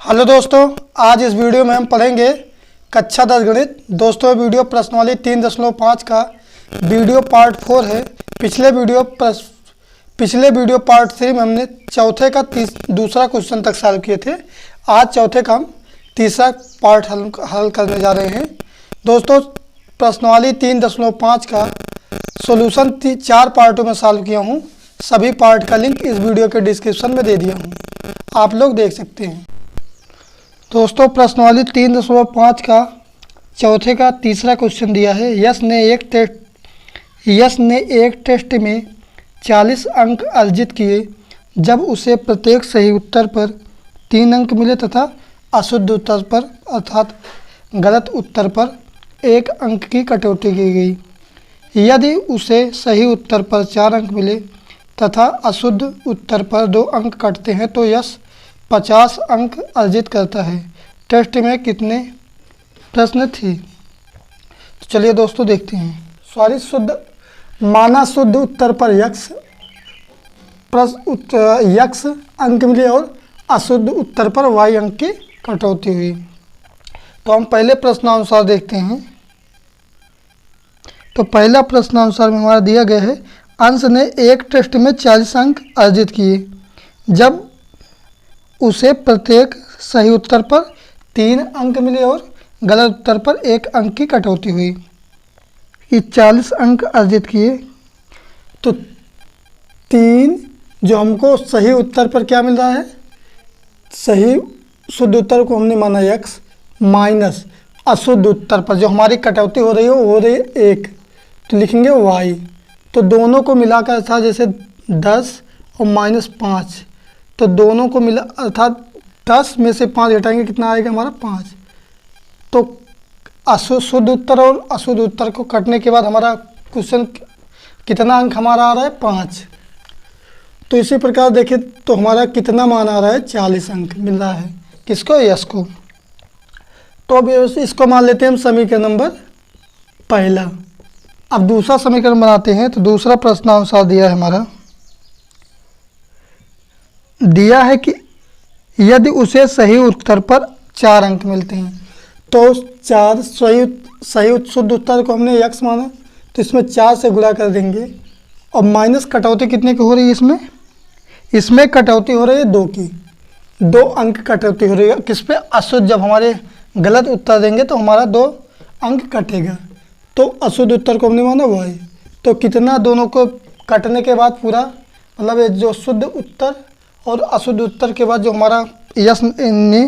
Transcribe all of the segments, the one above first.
Hello दोस्तों, आज इस वीडियो में हम पढ़ेंगे कक्षा 10 गणित। दोस्तों वीडियो प्रश्नावली 3.5 का वीडियो पार्ट 4 है। पिछले वीडियो पार्ट 3 में हमने चौथे का दूसरा क्वेश्चन तक सॉल्व किए थे। आज चौथे का हम तीसरा पार्ट हल करने जा रहे हैं। दोस्तों प्रश्नावली 3.5 का सॉल्यूशन 4 पार्टों में सॉल्व किया हूँ। सभी पार्ट का लिंक इस वीडियो के डिस्क्रिप्शन में दे दिया हूँ, आप लोग देख सकते हैं। दोस्तों प्रश्नावली 3.5 का चौथे का तीसरा क्वेश्चन दिया है। यश ने एक टेस्ट में 40 अंक अर्जित किए जब उसे प्रत्येक सही उत्तर पर 3 अंक मिले तथा अशुद्ध उत्तर पर अर्थात गलत उत्तर पर 1 अंक की कटौती की गई। यदि उसे सही उत्तर पर 4 अंक मिले तथा अशुद्ध उत्तर पर 2 अंक कटते हैं तो यश 50 अंक अर्जित करता है। टेस्ट में कितने प्रश्न थे? तो चलिए दोस्तों देखते हैं। माना शुद्ध उत्तर पर x अंक मिले और अशुद्ध उत्तर पर y अंक की कटौती हुई। तो हम पहले प्रश्नानुसार देखते हैं। तो पहला प्रश्नानुसार में हमारा दिया गया है, अंश ने एक टेस्ट में 40 अंक अर्जित किए जब उसे प्रत्येक सही उत्तर पर 3 अंक मिले और गलत उत्तर पर 1 अंक की कटौती हुई। ये 40 अंक अर्जित किए तो 3 जो हमको सही उत्तर पर क्या मिल रहा है, सही शुद्ध उत्तर को हमने माना x माइनस अशुद्ध उत्तर पर जो हमारी कटौती हो रही है 1, तो लिखेंगे y। तो दोनों को मिलाकर था जैसे 10 और -5, तो दोनों को मिला अर्थात 10 में से 5 घटाएंगे कितना आएगा हमारा 5। तो शुद्ध उत्तर और अशुद्ध उत्तर को कटने के बाद हमारा क्वेश्चन कितना अंक हमारा आ रहा है 5। तो इसी प्रकार देखिए तो हमारा कितना मान आ रहा है 40 अंक मिल रहा है किसको, यश को। तो अब इसको मान लेते हैं हम समीकरण नंबर पहला। अब दूसरा समीकरण बनाते हैं। तो दूसरा प्रश्नानुसार दिया है हमारा, दिया है कि यदि उसे सही उत्तर पर 4 अंक मिलते हैं तो 4 सही शुद्ध उत्तर को हमने x माना तो इसमें 4 से गुणा कर देंगे और माइनस कटौती कितने की हो रही है इसमें कटौती हो रही है 2 की, 2 अंक कटौती हो रही है किस पे, अशुद्ध। जब हमारे गलत उत्तर देंगे तो हमारा 2 अंक कटेगा, तो अशुद्ध उत्तर को हमने माना y। तो कितना दोनों को कटने के बाद पूरा मतलब ये जो शुद्ध उत्तर और अशुद्ध उत्तर के बाद जो हमारा यश ने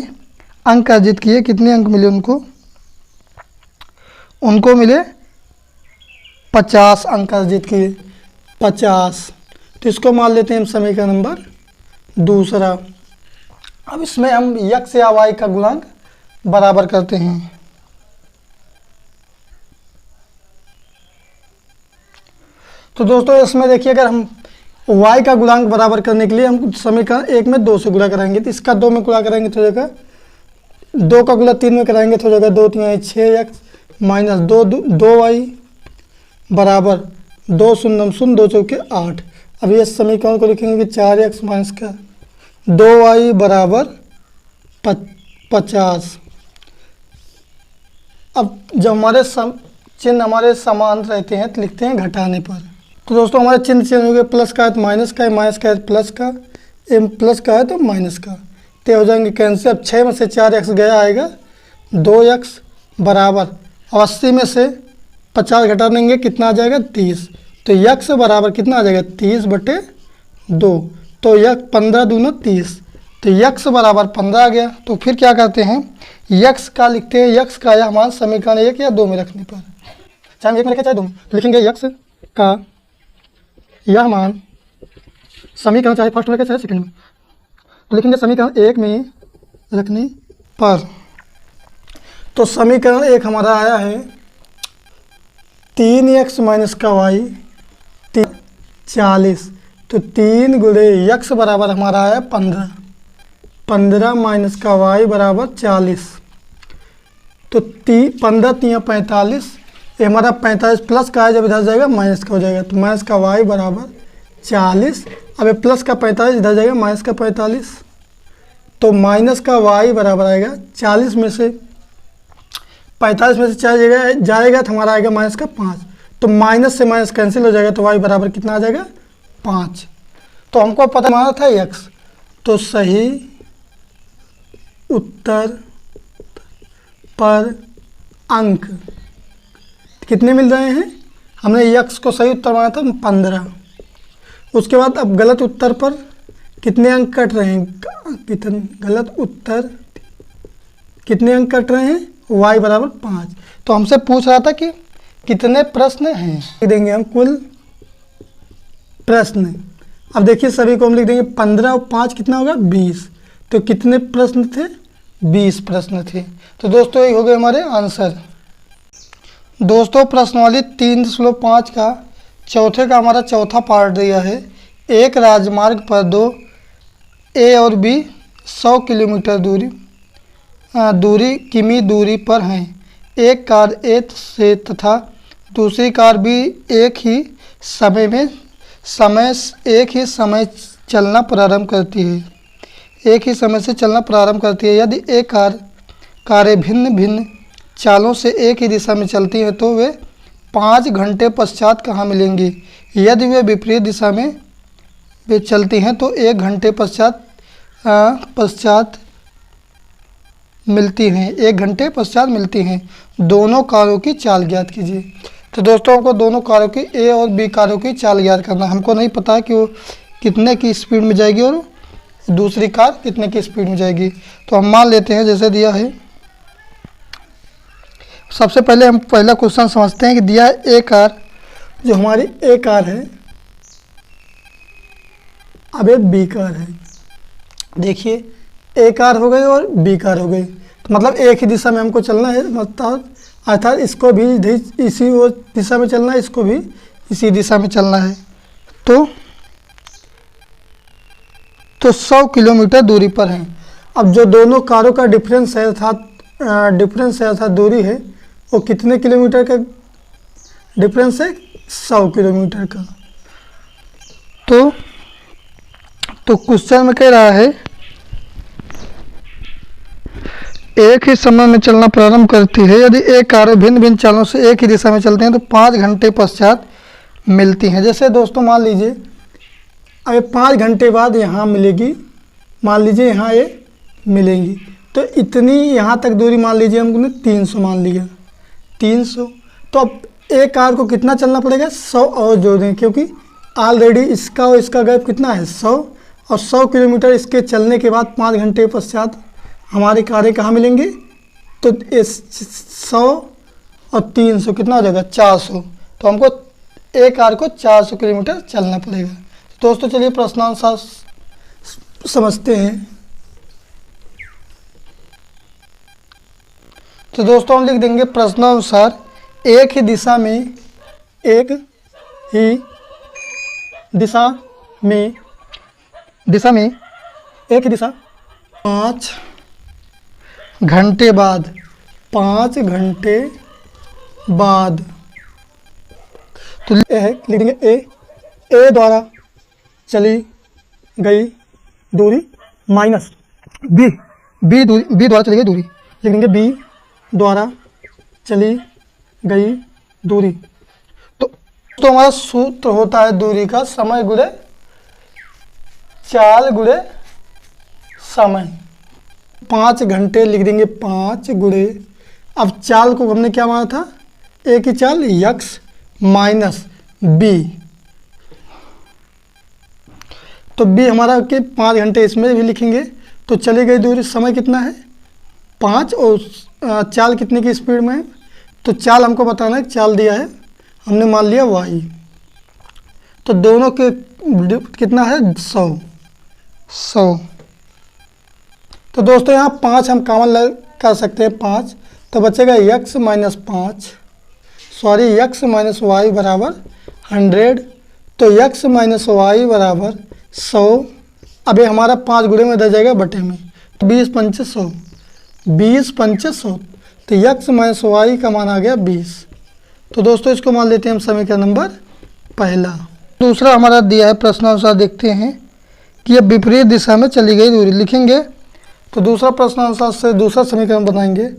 अंक अर्जित किए, कितने अंक मिले उनको मिले 50 अंक अर्जित किए 50। तो इसको मान लेते हैं हम समीकरण नंबर दूसरा। अब इसमें हम x या y का गुणांक बराबर करते हैं। तो दोस्तों इसमें देखिए अगर हम y का गुणांक बराबर करने के लिए हम समीकरण 1 में 2 से गुणा कराएंगे तो इसका 2 में गुणा कराएंगे तो जगह 2 का गुणा 3 में कराएंगे तो जगह 2 3 6x माइनस 2y बराबर 2 0 0 2 चौके 8। अब ये समीकरण को लिखेंगे कि 4x माइनस का 2y बराबर 50। अब जब हमारे चिन्ह हमारे समान रहते हैं तो लिखते हैं घटाने पर। तो दोस्तों हमारे चिन्ह चेंज हो गए, प्लस का है तो माइनस का है, माइनस का है तो प्लस का, प्लस का है तो माइनस का, तो हो जाएंगे कैंसिल। अब 6 में से 4x गया आएगा 2x बराबर 80 में से 50 घटा देंगे कितना आ जाएगा 30। तो x बराबर कितना आ जाएगा 30/2। तो यह 15 दूना 30, तो x बराबर 15 आ गया। तो फिर क्या करते हैं, x का लिखते हैं, x का यह मान समीकरण 1 या 2 में रखने पर, चाहे हम 1 में रखें चाहे 2 में, लिखेंगे x का यह मान समीकरण चाहे फर्स्ट में रखें चाहे सेकंड में, तो लिखेंगे समीकरण 1 में रखने पर। तो समीकरण 1 हमारा आया है 3x माइनस का y 40। तो 3 गुणे x बराबर हमारा आया 15, 15 माइनस का y बराबर 40। तो 15 3 45, ये हमारा 45 प्लस का है, जब इधर जाएगा माइनस का हो जाएगा, तो माइनस का y बराबर 40। अब ये प्लस का 45 इधर जाएगा माइनस का 45, तो माइनस का y बराबर आएगा 40 में से 45 में से 4 जाएगा तो हमारा आएगा माइनस का 5। तो माइनस से माइनस कैंसिल हो जाएगा तो y बराबर कितना आ जाएगा 5। तो हमको पता माना था x। तो सही उत्तर पर अंक कितने मिल रहे हैं? हमने x को सही उत्तर माना था 15। उसके बाद अब गलत उत्तर पर कितने अंक कट रहे हैं? कितने गलत उत्तर कितने अंक कट रहे हैं? y बराबर 5। तो हमसे पूछ रहा था कि कितने प्रश्न हैं, लिख देंगे हम कुल प्रश्न। अब देखिए सभी को हम लिख देंगे 15 और 5 कितना होगा 20। तो कितने प्रश्न थे? 20 प्रश्न थे। तो दोस्तों ये हो गए हमारे आंसर। दोस्तों प्रश्नावली 3.5 का चौथे का हमारा चौथा पार्ट दिया है। एक राजमार्ग पर दो ए और बी 100 किलोमीटर किमी दूरी पर हैं। एक कार ए से तथा दूसरी कार भी एक ही समय चलना प्रारंभ करती है। एक ही समय से चलना प्रारंभ करती है। यदि एक कारें भिन्न भिन्न चालों से एक ही दिशा में चलती हैं तो वे 5 घंटे पश्चात कहाँ मिलेंगी? यदि वे विपरीत दिशा में वे चलती हैं तो 1 घंटे पश्चात मिलती हैं। 1 घंटे पश्चात मिलती हैं। दोनों कारों की चाल ज्ञात कीजिए। तो दोस्तों हमको दोनों कारों की ए और बी कारों की चाल ज्ञात करना। हमको नहीं पता है कि वो कितने की स्पीड में जाएगी और दूसरी कार कितने की स्पीड में जाएगी। तो हम मान लेते हैं जैसे दिया है। सबसे पहले हम पहला क्वेश्चन समझते हैं कि दिया है ए कार, जो हमारी ए कार है, अब एक बी कार है। देखिए ए कार हो गई और बी कार हो गई, तो मतलब एक ही दिशा में हमको चलना है। मतलब अर्थात इसको भी इसी वो दिशा में चलना है, इसको भी इसी दिशा में चलना है। तो 100 किलोमीटर दूरी पर हैं। अब जो दोनों कारों का डिफरेंस है अर्थात दूरी है, वो कितने किलोमीटर का डिफरेंस है? 100 किलोमीटर का। तो क्वेश्चन में कह रहा है एक ही समय में चलना प्रारंभ करती है। यदि एक कारें भिन्न भिन्न चालों से एक ही दिशा में चलते हैं तो 5 घंटे पश्चात मिलती हैं। जैसे दोस्तों मान लीजिए अब 5 घंटे बाद यहाँ मिलेगी, मान लीजिए यहाँ ये मिलेंगी, तो इतनी यहाँ तक दूरी मान लीजिए हमने 300 मान लिया 300। तो अब एक कार को कितना चलना पड़ेगा? 100 और जोड़ दें, क्योंकि ऑलरेडी इसका और इसका गैप कितना है? 100, और 100 किलोमीटर इसके चलने के बाद 5 घंटे पश्चात हमारी कारें कहाँ मिलेंगी? तो इस 100 और 300 कितना हो जाएगा? 400। तो हमको एक कार को 400 किलोमीटर चलना पड़ेगा। दोस्तों चलिए प्रश्नानुसार समझते हैं। तो दोस्तों हम लिख देंगे प्रश्नानुसार एक ही दिशा में 5 घंटे बाद 5 घंटे बाद तो लिख देंगे ए द्वारा चली गई दूरी माइनस बी द्वारा चली गई दूरी, लिख देंगे बी द्वारा चली गई दूरी। तो हमारा सूत्र होता है दूरी का समय गुणे चाल गुणे समय। 5 घंटे लिख देंगे 5 गुणे, अब चाल को हमने क्या माना था? एक ही चाल यक्स माइनस बी। तो बी हमारा के 5 घंटे इसमें भी लिखेंगे। तो चली गई दूरी समय कितना है? 5 और चाल कितने की स्पीड में है? तो चाल हमको बताना है, चाल दिया है हमने मान लिया y। तो दोनों के कितना है? 100। तो दोस्तों यहाँ 5 हम कॉमन कर सकते हैं 5, तो बचेगा x minus 5 x minus Y बराबर 100। तो x माइनस वाई बराबर 100। अब ये हमारा 5 गुणे में रह जाएगा बटे में, तो 20 पंचे 100, 20 पंचे 100। तो x माइनस वाई का मान आ गया 20। तो दोस्तों इसको मान लेते हैं हम समीकरण नंबर पहला। दूसरा हमारा दिया है प्रश्नानुसार, देखते हैं कि अब विपरीत दिशा में चली गई दूरी लिखेंगे। तो दूसरा प्रश्न आंसर से दूसरा समीकरण बनाएंगे,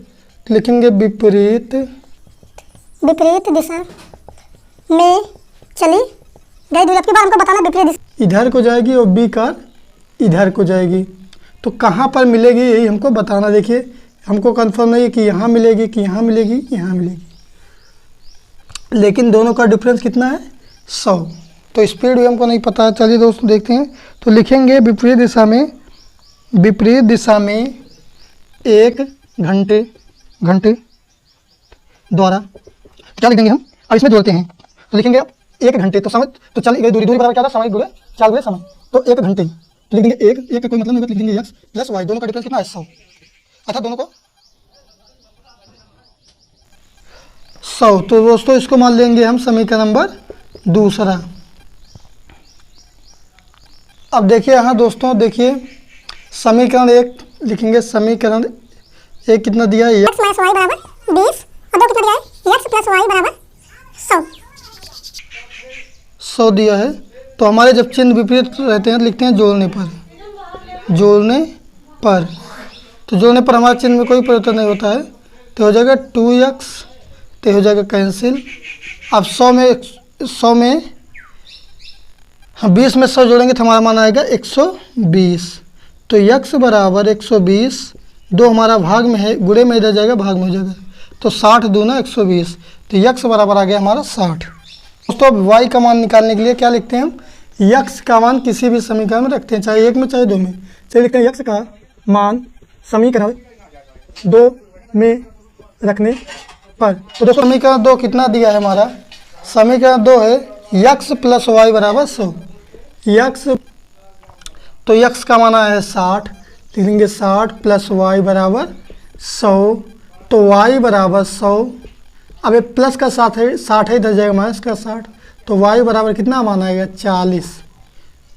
लिखेंगे विपरीत दिशा में चली गई दूरी। अब की बार हमको बताना विपरीत दिशा इधर को जाएगी और बी कार इधर को जाएगी, तो कहाँ पर मिलेगी यही हमको बताना। देखिए हमको कंफर्म नहीं है कि यहाँ मिलेगी कि यहाँ मिलेगी, यहाँ मिलेगी, लेकिन दोनों का डिफरेंस कितना है 100। तो स्पीड भी हमको नहीं पता है। चलिए दोस्तों देखते हैं। तो लिखेंगे विपरीत दिशा में 1 घंटे द्वारा क्या लिखेंगे हम, अब इसमें जोड़ते हैं। तो लिखेंगे 1 घंटे, तो समय तो चल गई दूरी बराबर क्या था, समय गुणे चाल गुणे समय, तो 1 घंटे तो लिख देंगे 1 का कोई मतलब नहीं, लिख देंगे x प्लस वाई, दोनों का डिफरेंस कितना है 100, अर्थात दोनों को 100। तो दोस्तों इसको मान लेंगे हम समीकरण नंबर दूसरा। अब देखिए यहाँ दोस्तों, देखिए समीकरण 1 लिखेंगे, समीकरण 1 कितना दिया है x माइनस वाई बराबर 20 और 2 कितना दिया है x प्लस वाई बराबर 100 दिया है। तो हमारे जब चिन्ह विपरीत रहते हैं लिखते हैं जोड़ने पर, तो जोड़ने पर हमारे चिन्ह में कोई परिवर्तन नहीं होता है, तो हो जाएगा 2x, तो हो जाएगा कैंसिल। अब 100 में हम 20 में 100 जोड़ेंगे तो हमारा मान आएगा 120, तो x बराबर 120, 2 हमारा भाग में है, गुणे में इधर जाएगा भाग में हो जाएगा, तो 60 दूना 120, तो x बराबर आ गया हमारा 60। दोस्तों अब y का मान निकालने के लिए क्या लिखते हैं हम, x का मान किसी भी समीकरण में रखते हैं, चाहे 1 में चाहे 2 में। चलिए लिखते हैं x का मान समीकरण 2 में रखने पर। तो दोस्तों समीकरण 2 कितना दिया है हमारा, समीकरण 2 है x प्लस वाई बराबर 100, तो x का मान आया है 60, लिखेंगे 60 प्लस वाई बराबर 100, तो y बराबर 100। अब ये प्लस का 60 है, इधर जाएगा माइनस का 60, तो y बराबर कितना मान आएगा 40।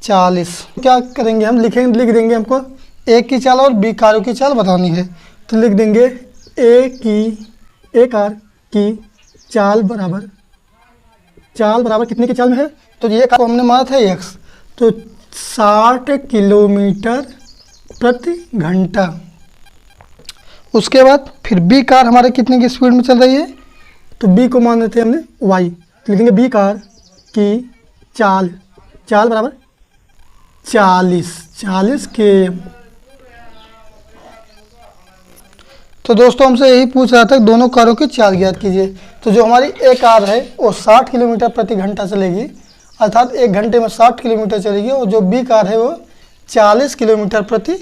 क्या करेंगे हम, लिख देंगे हमको a की चाल और b कार की चाल बतानी है, तो लिख देंगे a कार की चाल बराबर कितने की चाल में है, तो ये कार को हमने माना था x, तो 60 किलोमीटर प्रति घंटा। उसके बाद फिर बी कार हमारे कितने की स्पीड में चल रही है, तो बी को मान लेते हैं हमने y, तो लिखेंगे बी कार की चाल बराबर 40 km। तो दोस्तों हमसे यही पूछ रहा था कि दोनों कारों की चाल ज्ञात कीजिए। तो जो हमारी एक कार है वो 60 किलोमीटर प्रति घंटा चलेगी, अर्थात 1 घंटे में 60 किलोमीटर चलेगी, और जो बी कार है वो 40 किलोमीटर प्रति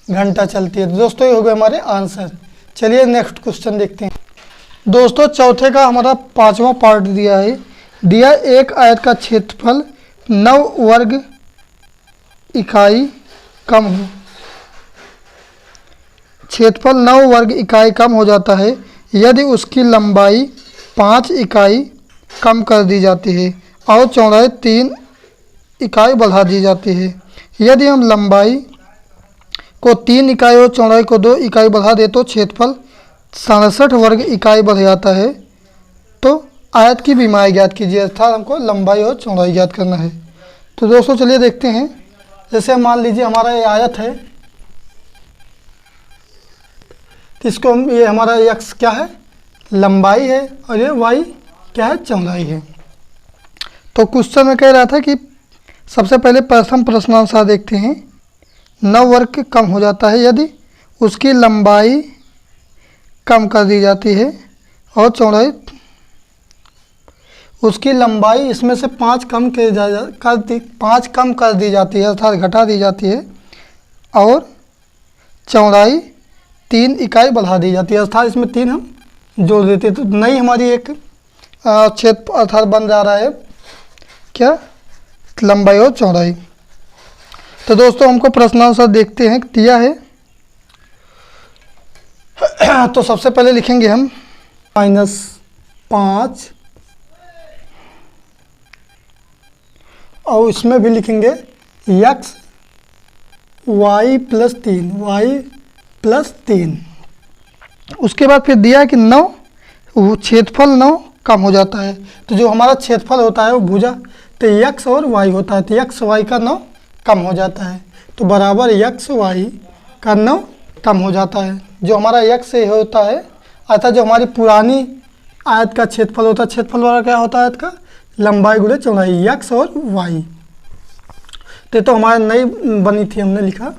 घंटा चलती है। तो दोस्तों ये हो गए हमारे आंसर। चलिए नेक्स्ट क्वेश्चन देखते हैं। दोस्तों चौथे का हमारा 5वां पार्ट दिया है, एक आयत का क्षेत्रफल 9 वर्ग इकाई कम हो, क्षेत्रफल 9 वर्ग इकाई कम हो जाता है यदि उसकी लंबाई 5 इकाई कम कर दी जाती है और चौड़ाई 3 इकाई बढ़ा दी जाती है। यदि हम लंबाई को 3 इकाई और चौड़ाई को 2 इकाई बढ़ा दे तो क्षेत्रफल 67 वर्ग इकाई बढ़ जाता है। तो आयत की विमाएँ ज्ञात कीजिए, अर्थात हमको लंबाई और चौड़ाई ज्ञात करना है। तो दोस्तों चलिए देखते हैं। जैसे मान लीजिए हमारा ये आयत है, तो इसको हम, ये हमारा x क्या है लंबाई है और ये y क्या है चौड़ाई है। तो क्वेश्चन में कह रहा था कि सबसे पहले प्रथम प्रश्नानुसार देखते हैं। 9 वर्ग कम हो जाता है यदि उसकी लंबाई कम कर दी जाती है और चौड़ाई, उसकी लंबाई इसमें से 5 कम कर दी जाती है, अर्थात घटा दी जाती है, और चौड़ाई 3 इकाई बढ़ा दी जाती है, अर्थात इसमें 3 हम जोड़ देते हैं। तो नई हमारी एक क्षेत्र अर्थात बन जा रहा है क्या, लंबाई और चौड़ाई। तो दोस्तों हमको प्रश्नानुसार देखते हैं दिया है। तो सबसे पहले लिखेंगे हम -5 और इसमें भी लिखेंगे x y प्लस 3। उसके बाद फिर दिया है कि 9 क्षेत्रफल 9 कम हो जाता है। तो जो हमारा क्षेत्रफल होता है वो भुजा तो x और y होता है, तो x y का 9 कम हो जाता है, तो बराबर x y का 9 कम हो जाता है। जो हमारा यक्स से होता है, अर्थात जो हमारी पुरानी आयत का क्षेत्रफल होता है, क्षेत्रफल वाला क्या होता है आयत का, लंबाई गुणे चौड़ाई, यक्स और वाई। तो हमारी नई बनी थी, हमने लिखा।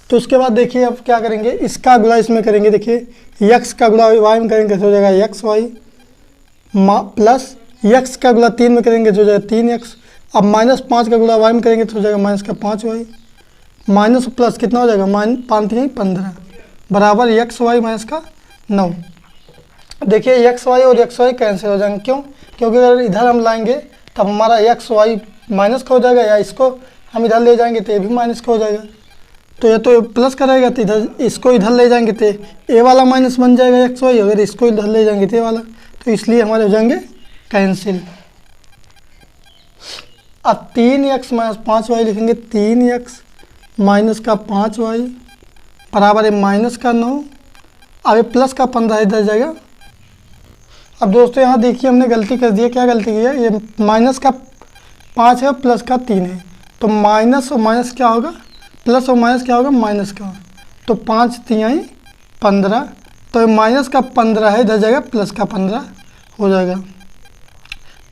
तो उसके बाद देखिए अब क्या करेंगे, इसका गुणा इसमें करेंगे। देखिए यक्स का गुणा वाई में करेंगे तो हो जाएगा यक्स वाई, प्लस यक्स का गुणा 3 में करेंगे तो हो जाएगा 3x। अब -5 का गुणा वाई में करेंगे तो हो जाएगा -5y, माइनस प्लस कितना हो जाएगा, -5 3 15 बराबर यक्स वाई -9। देखिए यक्स वाई और यक्स वाई कैंसिल हो जाएंगे। क्यों? क्योंकि अगर इधर हम लाएंगे तब हमारा यक्स वाई माइनस का हो जाएगा, या इसको हम इधर ले जाएंगे तो ये भी माइनस का हो जाएगा। तो ये तो प्लस का रहेगा, तो इधर इसको इधर ले जाएंगे तो ए वाला माइनस बन जाएगा एक्स वाई, अगर इसको इधर ले जाएंगे तो ये वाला, तो इसलिए हमारे हो जाएंगे कैंसिल। अब 3x - 5y लिखेंगे, 3x माइनस का 5y बराबर है -9। अब ये प्लस का 15 इधर जाएगा। अब दोस्तों यहाँ देखिए हमने गलती कर दी है। क्या गलती की है, ये माइनस का 5 है, प्लस का 3 है, तो माइनस और माइनस क्या होगा, प्लस और माइनस क्या होगा, माइनस का। तो 5 3 15, तो माइनस का 15 है, इधर जाएगा प्लस का 15 हो जाएगा।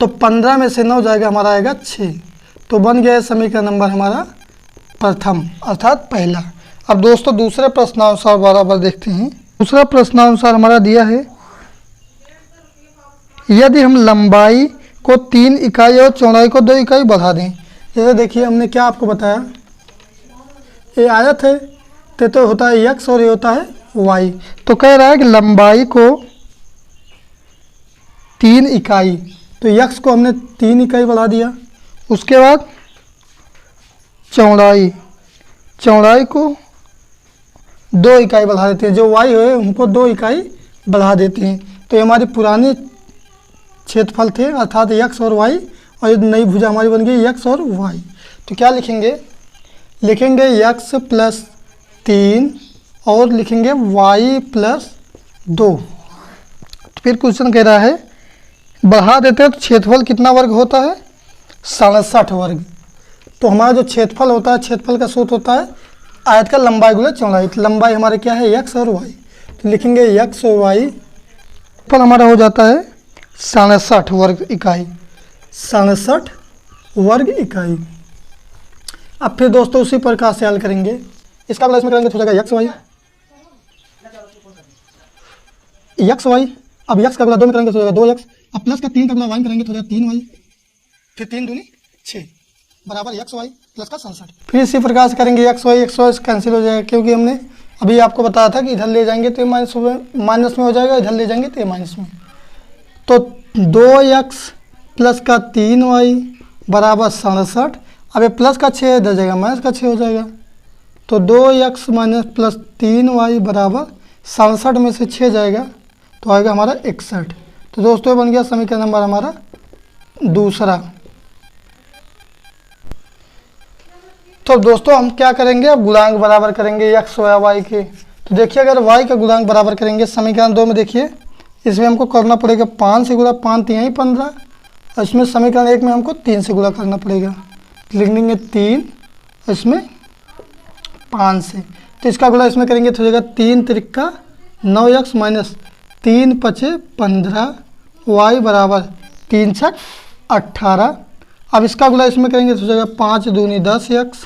तो 15 में से 9 जाएगा, हमारा आएगा 6। तो बन गया समीकरण नंबर हमारा प्रथम, अर्थात पहला। अब दोस्तों दूसरे प्रश्नानुसार बराबर देखते हैं। दूसरा प्रश्नानुसार हमारा दिया है, यदि हम लंबाई को 3 इकाई और चौड़ाई को 2 इकाई बढ़ा दें। जैसे देखिए हमने क्या आपको बताया, ये आयत है तो होता है यक्स और ये होता है वाई। तो कह रहा है कि लंबाई को 3 इकाई, तो यक्स को हमने 3 इकाई बढ़ा दिया। उसके बाद चौड़ाई को 2 इकाई बढ़ा देते हैं, जो वाई है उनको 2 इकाई बढ़ा देते हैं। तो ये हमारी पुरानी क्षेत्रफल थे, अर्थात यक्स और वाई, और ये नई भुजा हमारी बन गई यक्स और वाई। तो क्या लिखेंगे, लिखेंगे यक्स प्लस 3 और लिखेंगे वाई प्लस 2। तो फिर क्वेश्चन कह रहा है बढ़ा देते हैं तो क्षेत्रफल कितना वर्ग होता है, 67 वर्ग। तो हमारा जो क्षेत्रफल होता है, क्षेत्रफल का सूत्र होता है आयत का लंबाई गुणा चौड़ाई। तो लंबाई हमारे क्या है, यक्स और वाई। तो लिखेंगे यक्स और वाई, पर हमारा हो जाता है 67 वर्ग इकाई, 67 वर्ग इकाई। अब फिर दोस्तों उसी प्रकार से हल करेंगे। इसका गुणा इसमें करेंगे तो हो जाएगा यक्स वाई, अब यक्स का गुणा 2 में करेंगे तो हो जाएगा 2x। अब प्लस का 3 का गुणा वाई में करेंगे तो हो जाएगा 3y, फिर 3 दूनी 6 बराबर यक्स वाई प्लस का 67। फिर इसी प्रकार से करेंगे यक्स वाई कैंसिल हो जाएगा, क्योंकि हमने अभी आपको बताया था कि इधर ले जाएंगे तो माइनस में हो जाएगा, इधर ले जाएंगे तो माइनस में। तो 2x प्लस का 3y बराबर 67। अब ये प्लस का 6 इधर जाएगा, माइनस का 6 हो जाएगा। तो 2x माइनस प्लस 3y बराबर 67 में से 6 जाएगा तो आएगा हमारा 61। तो दोस्तों बन गया समीकरण नंबर हमारा दूसरा। तो दोस्तों हम क्या करेंगे, अब गुणांक बराबर करेंगे यक्स या वाई के। तो देखिए अगर वाई का गुणांक बराबर करेंगे समीकरण 2 में, देखिए इसमें हमको करना पड़ेगा 5 से गुणा, 5 3 15, और इसमें समीकरण 1 में हमको 3 से गुणा करना पड़ेगा। लिख देंगे 3, इसमें 5 से। तो इसका गुणा इसमें करेंगे तो हो जाएगा 3 त्रिका 9x माइनस 3 5 15 वाई बराबर 3 6 18। अब इसका गुणा इसमें करेंगे तो हो जाएगा 5 दूनी 10x,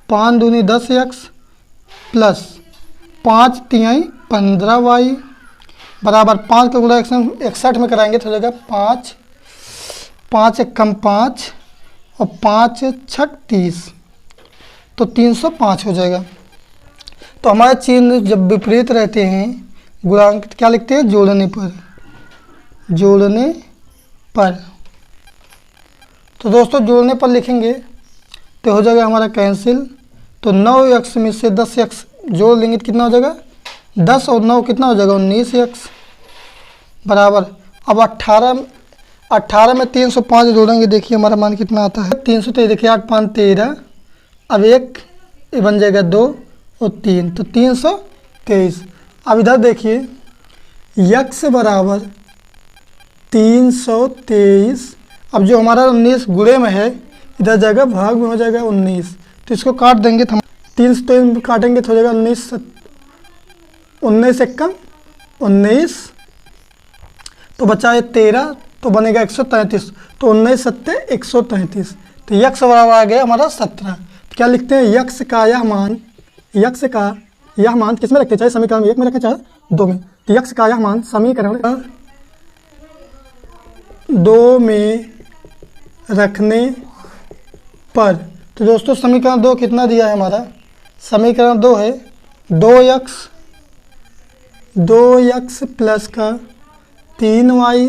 5 दूनी 10x प्लस 5 3 15 वाई बराबर 5 का गुणा 61 में कराएंगे तो हो जाएगा 5 5 1 कम 5 और 5 6 30, तो 305 हो जाएगा। तो हमारे चिन्ह जब विपरीत रहते हैं, गुणांक क्या लिखते हैं, जोड़ने पर। तो दोस्तों जोड़ने पर लिखेंगे तो हो जाएगा हमारा कैंसिल। तो 9x में से 10x जोड़ लेंगे तो कितना हो जाएगा, 10 और 9 कितना हो जाएगा, 19x बराबर। अब 18 में 305 जोड़ेंगे, देखिए हमारा मान कितना आता है, 323। देखिए 8 5 13, अब 1 बन जाएगा 2 और 3, तो 323। अब इधर देखिए यक्स बराबर 323। अब जो हमारा 19 गुणे में है, इधर जाएगा भाग में हो जाएगा 19, तो इसको काट देंगे तो 3 से तो काटेंगे तो हो जाएगा 19 एक कम 19, तो बचा है 13, तो बनेगा 133, तो 19 सत्ते 133, तो यक्स बराबर आ गया हमारा 17। तो क्या लिखते हैं, यक्स का यह मान किस में रखते, चाहे समीकरण में 1 में रखें चाहे 2 में, तो यक्स का यह मान समीकरण 2 में रखने पर, तो दोस्तों समीकरण 2 कितना दिया है हमारा, समीकरण 2 है 2x प्लस का 3y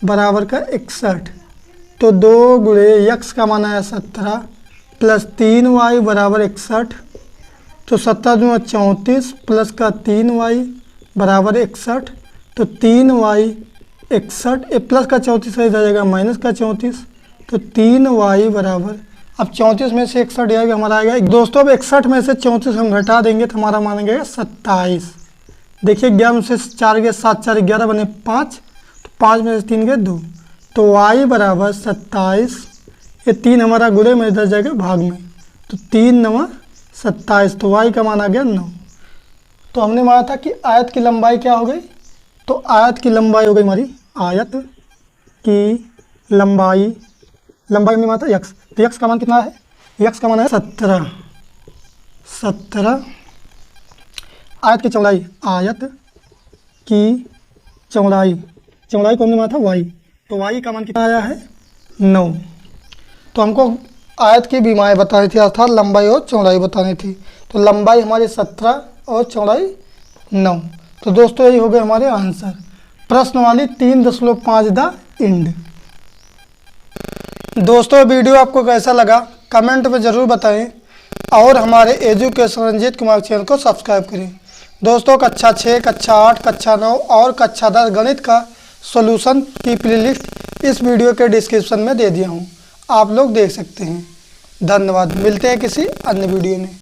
बराबर का 61, तो 2 गुणे यक्स का मान आया 17 प्लस 3y बराबर 61, तो 17 दूना 34 प्लस का 3y बराबर 61, तो 3y 61 प्लस का 34 हो जाएगा माइनस का 34, तो 3y बराबर, अब 34 में से 61 जाएगा हमारा आएगा दोस्तों, अब 61 में से 34 हम घटा देंगे तो हमारा मान गया 27। देखिए 11 में से 4 गए 7 4 11 बने 5, तो 5 में से 3 गए 2, तो y बराबर 27, ये 3 हमारा गुणे में इधर जाएगा भाग में, तो 3 9 27, तो y का मान आ गया 9। तो हमने माना था कि आयत की लंबाई क्या हो गई, तो आयत की लंबाई हो गई हमारी, आयत की लंबाई हमने माना था यक्स, तो यक्स का मान कितना है, यक्स का मान है 17। आयत की चौड़ाई को हमने माना था y, तो y का मान कितना आया है 9। तो हमको आयत की विमाएँ बतानी थी, अर्थात लंबाई और चौड़ाई बतानी थी, तो लंबाई हमारी 17 और चौड़ाई 9। तो दोस्तों यही हो गए हमारे आंसर। प्रश्नवाली 3.5 the end. दोस्तों वीडियो आपको कैसा लगा कमेंट में ज़रूर बताएं और हमारे एजुकेशन रंजीत कुमार चैनल को सब्सक्राइब करें। दोस्तों कक्षा 6, कक्षा 8, कक्षा 9 और कक्षा 10 गणित का सॉल्यूशन की प्लेलिस्ट इस वीडियो के डिस्क्रिप्शन में दे दिया हूँ, आप लोग देख सकते हैं। धन्यवाद, मिलते हैं किसी अन्य वीडियो में।